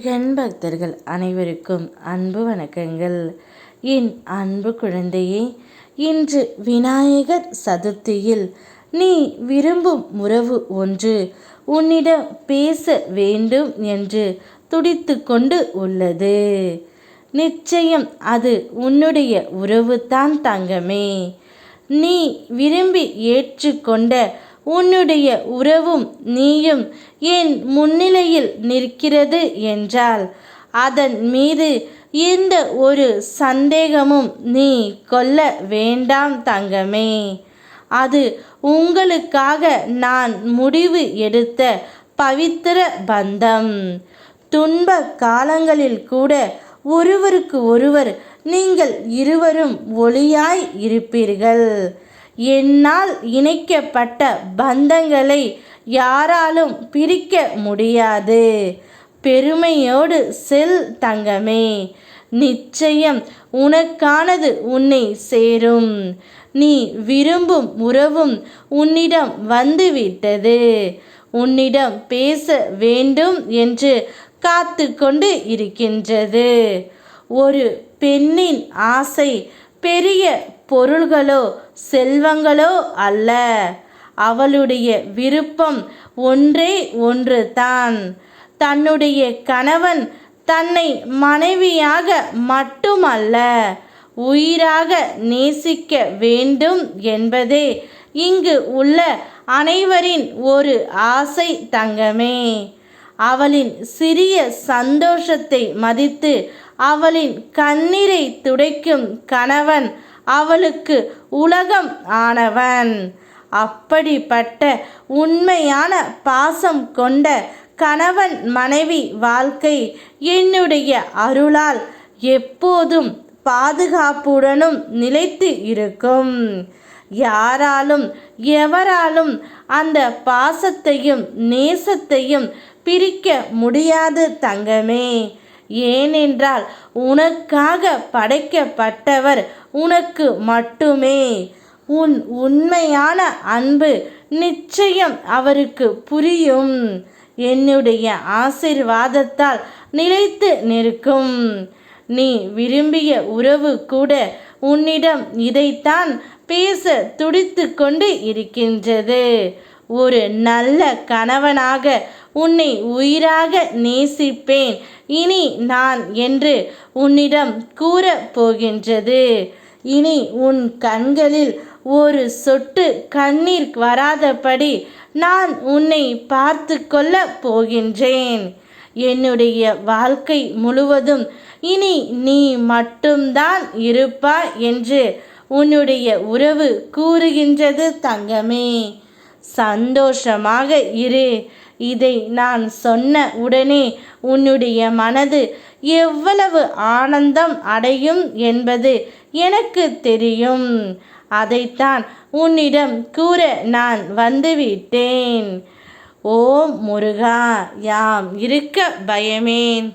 முருகன் பக்தர்கள் அனைவருக்கும் அன்பு வணக்கங்கள். என் அன்பு குழந்தையே, இன்று விநாயகர் சதுர்த்தியில் நீ விரும்பும் உறவு ஒன்று உன்னிடம் பேச வேண்டும் என்று துடித்து கொண்டு உள்ளது. நிச்சயம் அது உன்னுடைய உறவுதான் தங்கமே. நீ விரும்பி ஏற்றுக்கொண்ட உன்னுடைய உறவும் நீயும் என் முன்னிலையில் நிற்கிறது என்றால் அதன் மீது எந்த ஒரு சந்தேகமும் நீ கொள்ள வேண்டாம் தங்கமே. அது உங்களுக்காக நான் முடிவு எடுத்த பவித்திர பந்தம். துன்ப காலங்களில் கூட ஒருவருக்கு ஒருவர் நீங்கள் இருவரும் ஒளியாய் இருப்பீர்கள். என்னால் இணைக்கப்பட்ட பந்தங்களை யாராலும் பிரிக்க முடியாது. பெருமையோடு செல் தங்கமே. நிச்சயம் உனக்கானது உன்னை சேரும். நீ விரும்பும் உறவும் உன்னிடம் வந்துவிட்டது. உன்னிடம் பேச வேண்டும் என்று காத்து கொண்டு இருக்கின்றது. ஒரு பெண்ணின் ஆசை பெரிய பொருள்களோ செல்வங்களோ அல்ல. அவளுடைய விருப்பம் ஒன்றே ஒன்று தான். தன்னுடைய கணவன் தன்னை மனைவியாக மட்டுமல்ல உயிராக நேசிக்க வேண்டும் என்பதே இங்கு உள்ள அனைவரின் ஒரு ஆசை தங்கமே. அவளின் சிறிய சந்தோஷத்தை மதித்து அவளின் கண்ணீரை துடைக்கும் கணவன் அவளுக்கு உலகம் ஆனவன். அப்படிப்பட்ட உண்மையான பாசம் கொண்ட கணவன் மனைவி வாழ்க்கை என்னுடைய அருளால் எப்போதும் பாதுகாப்புடனும் நிலைத்து இருக்கும். யாராலும் எவராலும் அந்த பாசத்தையும் நேசத்தையும் பிரிக்க முடியாது தங்கமே. ஏனென்றால் உனக்காக படைக்கப்பட்டவர் உனக்கு மட்டுமே. உன் உண்மையான அன்பு நிச்சயம் அவருக்கு புரியும். என்னுடைய ஆசீர்வாதத்தால் நிலைத்து நிற்கும். நீ விரும்பிய உறவு கூட உன்னிடம் இதைத்தான் பேச துடித்து கொண்டு இருக்கின்றது. ஒரு நல்ல கணவனாக உன்னை உயிராக நேசிப்பேன் இனி நான் என்று உன்னிடம் கூறப் போகின்றது. இனி உன் கண்களில் ஒரு சொட்டு கண்ணீர் வராதபடி நான் உன்னை பார்த்து கொள்ள போகின்றேன். என்னுடைய வாழ்க்கை முழுவதும் இனி நீ மட்டும்தான் இருப்பாய் என்று உன்னுடைய உறவு கூறுகின்றது தங்கமே. சந்தோஷமாக இரு. இதை நான் சொன்ன உடனே உன்னுடைய மனது எவ்வளவு ஆனந்தம் அடையும் என்பது எனக்கு தெரியும். அதைத்தான் உன்னிடம் கூற நான் வந்துவிட்டேன். ஓம் முருகா, யாம் இருக்க பயமேன்.